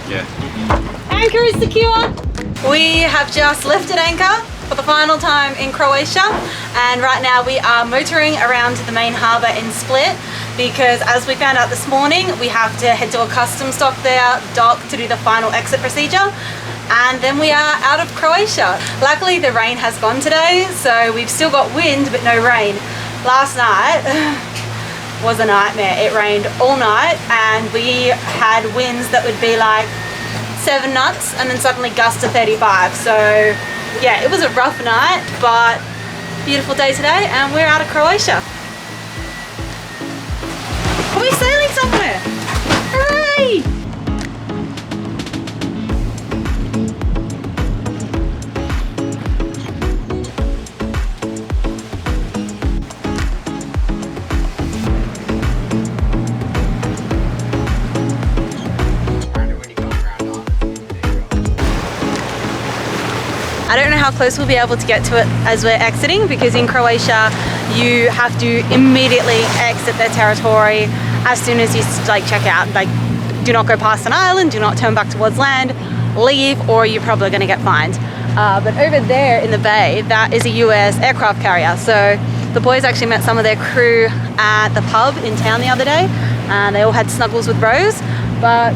Yeah. Anchor is secure. We have just lifted anchor for the final time in Croatia, and right now we are motoring around to the main harbour in Split, because as we found out this morning, we have to head to a customs dock to do the final exit procedure, and then we are out of Croatia. Luckily the rain has gone today, so we've still got wind but no rain. Last night was a nightmare. It rained all night and we had winds that would be like 7 knots and then suddenly gusts to 35. So yeah, it was a rough night, but beautiful day today and we're out of Croatia. Are we sailing somewhere? Hooray! I don't know how close we'll be able to get to it as we're exiting, because in Croatia you have to immediately exit their territory as soon as you check out. Like, do not go past an island, do not turn back towards land, leave, or you're probably going to get fined. But over there in the bay, that is a US aircraft carrier. So the boys actually met some of their crew at the pub in town the other day, and they all had snuggles with bros. But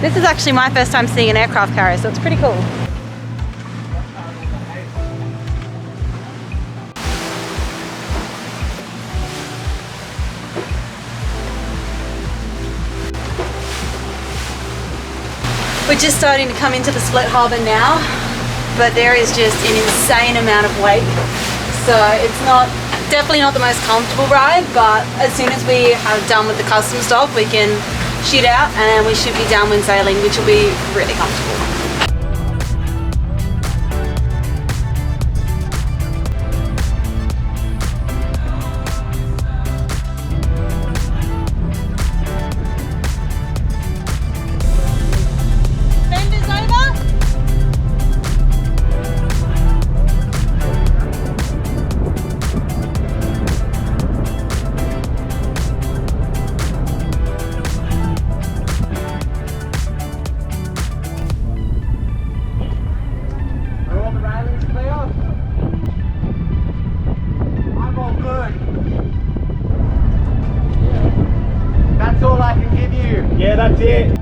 this is actually my first time seeing an aircraft carrier, so it's pretty cool. We're just starting to come into the Split harbour now, but there is just an insane amount of wake. So it's definitely not the most comfortable ride, but as soon as we have done with the customs dock, we can shoot out and we should be downwind sailing, which will be really comfortable. Yeah, that's it.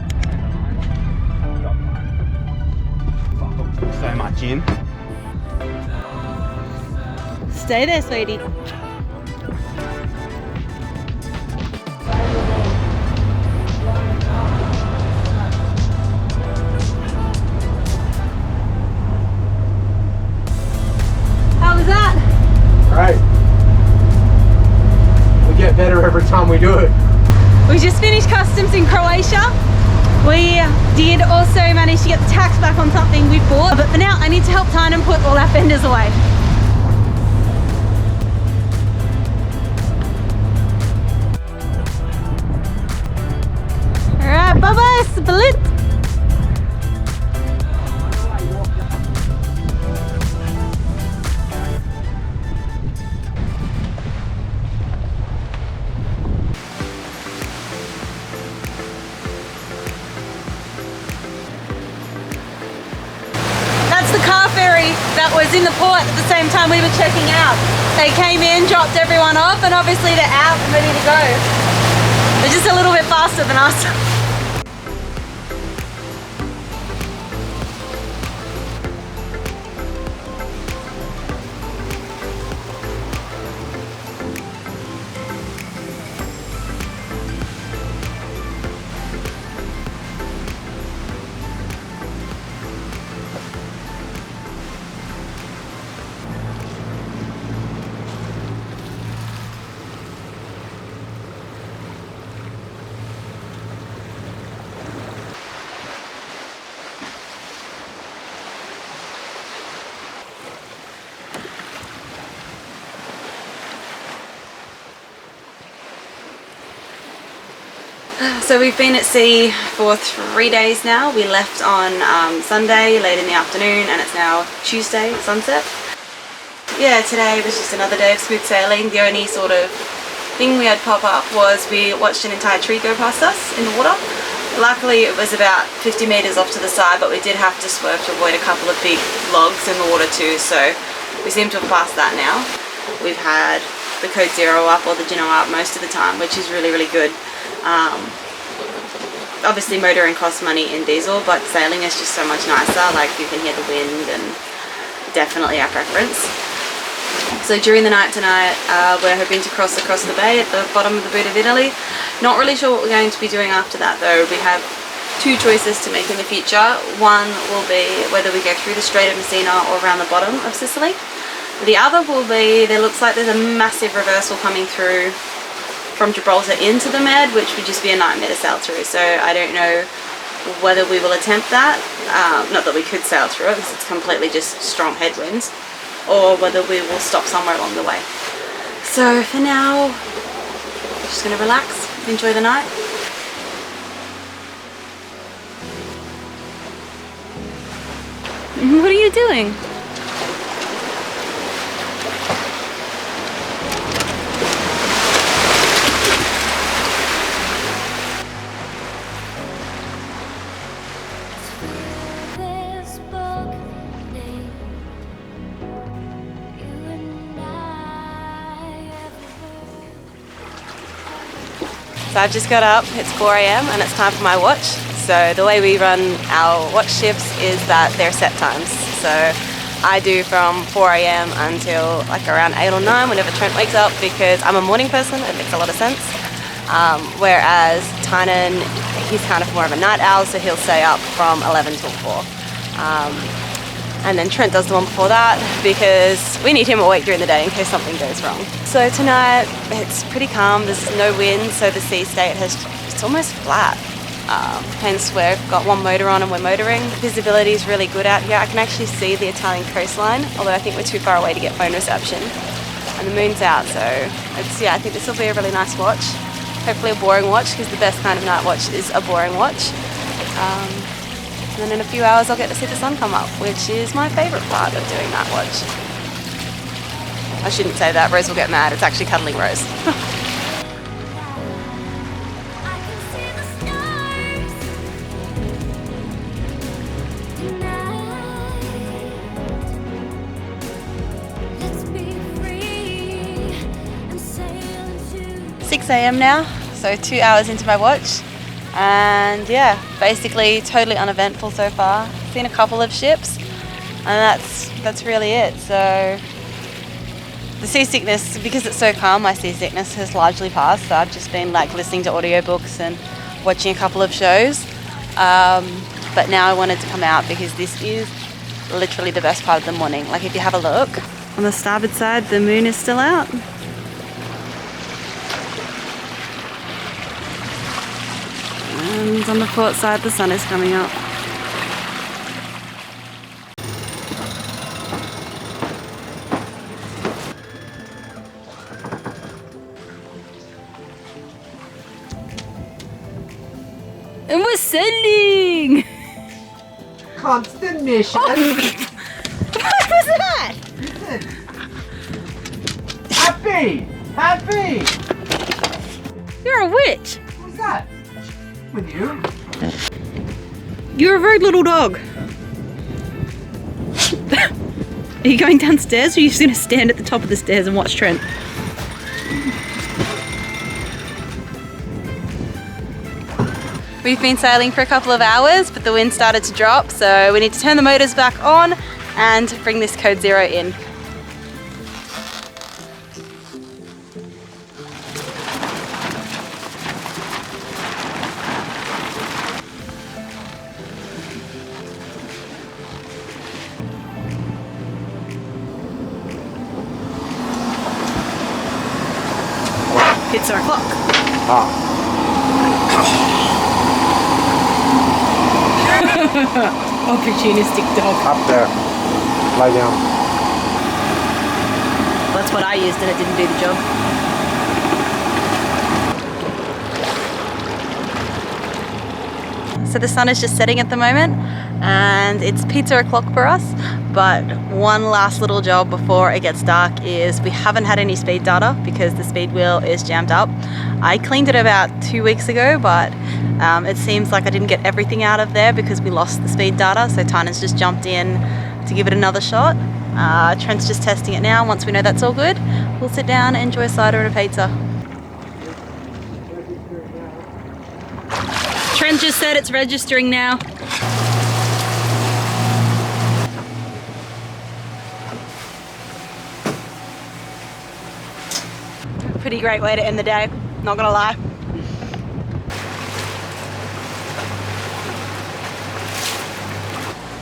So much in. Stay there, sweetie. How was that? Great. We get better every time we do it. We just finished customs in Croatia. We did also manage to get the tax back on something we bought, but for now I need to help Tynan put all our fenders away. Alright, bye-bye, Split! That was in the port at the same time we were checking out. They came in, dropped everyone off, and obviously they're out and ready to go. They're just a little bit faster than us. So we've been at sea for 3 days now. We left on Sunday late in the afternoon and it's now Tuesday sunset. Yeah, today was just another day of smooth sailing. The only sort of thing we had pop up was we watched an entire tree go past us in the water, Luckily it was about 50 meters off to the side, but we did have to swerve to avoid a couple of big logs in the water too, so we seem to have passed that now. We've had the code 0 up or the Gino up most of the time, which is really, really good. Obviously motoring costs money in diesel, but sailing is just so much nicer. Like, you can hear the wind, and definitely our preference. So during the night tonight, we're hoping to cross across the bay at the bottom of the boot of Italy. Not really sure what we're going to be doing after that though. We have two choices to make in the future. One will be whether we go through the Strait of Messina or around the bottom of Sicily. The other will be, there looks like there's a massive reversal coming through from Gibraltar into the Med, which would just be a nightmare to sail through. So I don't know whether we will attempt that, not that we could sail through it because it's completely just strong headwinds, or whether we will stop somewhere along the way. So for now, I'm just going to relax, enjoy the night. What are you doing? So I've just got up, it's 4 AM and it's time for my watch. So the way we run our watch shifts is that they're set times. So I do from 4 AM until like around 8 or 9 whenever Trent wakes up, because I'm a morning person, it makes a lot of sense. Whereas Tynan, he's kind of more of a night owl, so he'll stay up from 11 till 4. And then Trent does the one before that because we need him awake during the day in case something goes wrong. So tonight it's pretty calm, there's no wind, so the sea state it's almost flat. Hence we've got one motor on and we're motoring. Visibility is really good out here. I can actually see the Italian coastline, although I think we're too far away to get phone reception. And the moon's out, so I think this will be a really nice watch. Hopefully a boring watch, because the best kind of night watch is a boring watch. And then in a few hours I'll get to see the sun come up, which is my favourite part of doing night watch. I shouldn't say that, Rose will get mad, it's actually cuddling Rose. It's 6 AM now, so 2 hours into my watch. And yeah, basically totally uneventful so far. Seen a couple of ships, and that's really it. So the seasickness, because it's so calm, my seasickness has largely passed. So I've just been like listening to audiobooks and watching a couple of shows. But now I wanted to come out because this is literally the best part of the morning. Like, if you have a look on the starboard side, the moon is still out. And on the port side, the sun is coming up. And we're sailing! Constant mission. Oh. What was that? Happy! Happy! You're a witch. Who's that? With you? You're a rude little dog. Are you going downstairs, or are you just going to stand at the top of the stairs and watch Trent? We've been sailing for a couple of hours, but the wind started to drop, so we need to turn the motors back on and bring this code 0 in. It's our clock. Ah. Opportunistic dog. Up there. Lie down. That's what I used and it didn't do the job. So the sun is just setting at the moment and it's pizza o'clock for us, But one last little job before it gets dark is we haven't had any speed data because the speed wheel is jammed up. I cleaned it about 2 weeks ago, but it seems like I didn't get everything out of there because we lost the speed data. So Tina's just jumped in to give it another shot. Trent's just testing it now. Once we know that's all good, we'll sit down and enjoy a cider and a pizza. Trent just said it's registering now. Pretty great way to end the day, not gonna lie.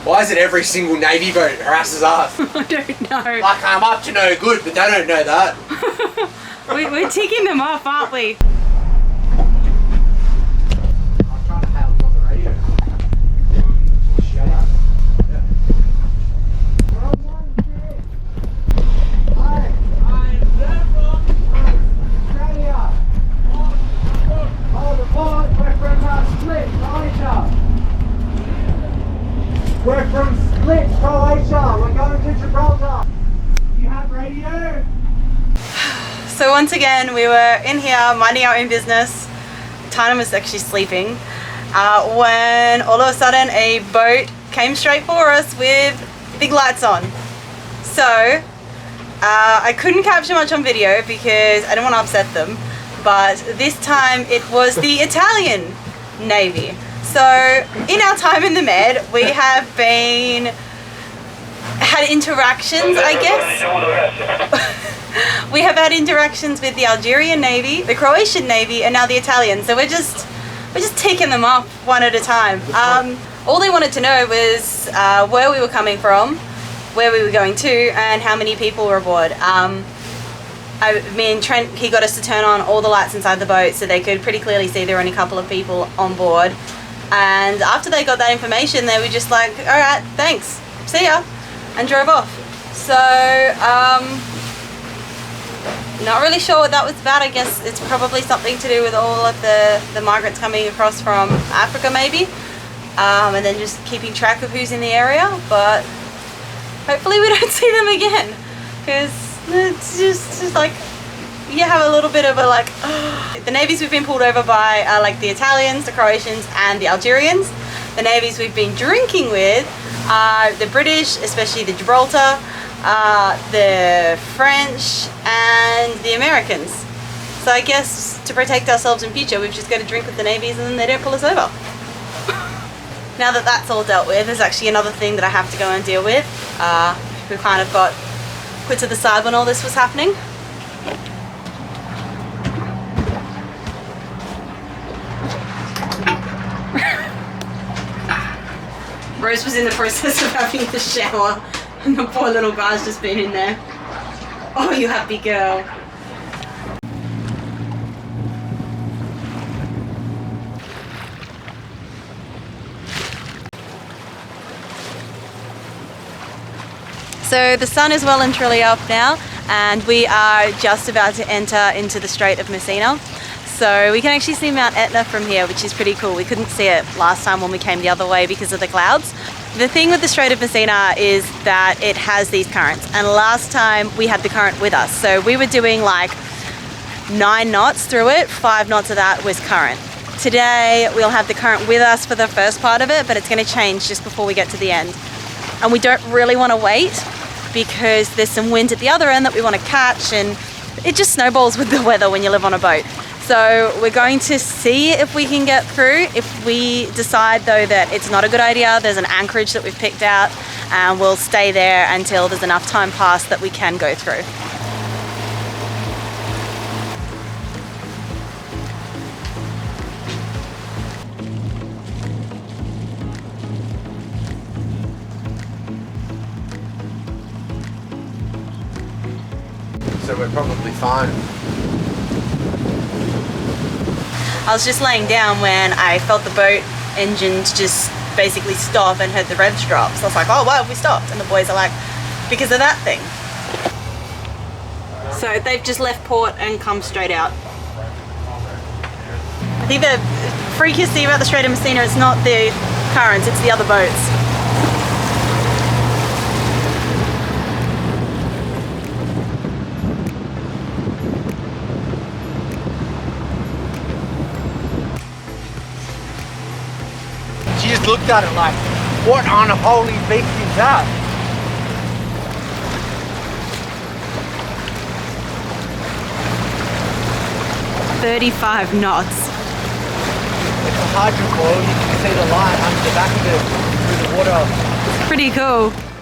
Why is it every single Navy boat harasses us? I don't know. Like I'm up to no good, but they don't know that. We're ticking them off, aren't we? I'm trying to hail them on the radio. Shut up. We're from Split, Croatia. We're going to Gibraltar. Do you have radio? So once again, we were in here minding our own business. Tina was actually sleeping when all of a sudden a boat came straight for us with big lights on. So I couldn't capture much on video because I didn't want to upset them, but this time it was the Italian Navy. So in our time in the Med, we have had interactions, I guess. We have had interactions with the Algerian Navy, the Croatian Navy, and now the Italian. So we're just taking them off one at a time. All they wanted to know was where we were coming from, where we were going to, and how many people were aboard. Me and Trent, he got us to turn on all the lights inside the boat so they could pretty clearly see there were only a couple of people on board. And after they got that information, they were just like, all right, thanks, see ya, and drove off. So, not really sure what that was about. I guess it's probably something to do with all of the migrants coming across from Africa maybe, and then just keeping track of who's in the area. But hopefully we don't see them again, because it's just like, you have a little bit of a like, the navies we've been pulled over by are like the Italians, the Croatians, and the Algerians. The navies we've been drinking with are the British, especially the Gibraltar, the French, and the Americans. So I guess to protect ourselves in future, we've just got to drink with the navies and then they don't pull us over. Now that that's all dealt with, there's actually another thing that I have to go and deal with. We kind of got put to the side when all this was happening. Rose was in the process of having the shower and the poor little guy's just been in there. Oh, you happy girl. So the sun is well and truly up now, and we are just about to enter into the Strait of Messina. So we can actually see Mount Etna from here, which is pretty cool. We couldn't see it last time when we came the other way because of the clouds. The thing with the Strait of Messina is that it has these currents, and last time we had the current with us. So we were doing like 9 knots through it, 5 knots of that was current. Today we'll have the current with us for the first part of it, but it's going to change just before we get to the end. And we don't really want to wait because there's some wind at the other end that we want to catch, and it just snowballs with the weather when you live on a boat. So we're going to see if we can get through. If we decide though that it's not a good idea, there's an anchorage that we've picked out, and we'll stay there until there's enough time passed that we can go through. So we're probably fine. I was just laying down when I felt the boat engines just basically stop and heard the revs drop. So I was like, oh, why have we stopped? And the boys are like, because of that thing. So they've just left port and come straight out. I think the freakiest thing about the Strait of Messina is not the currents, it's the other boats. just looked at it like, what unholy beast is that? 35 knots. It's a hydrofoil. You can see the light under the back of it through the water. Pretty cool.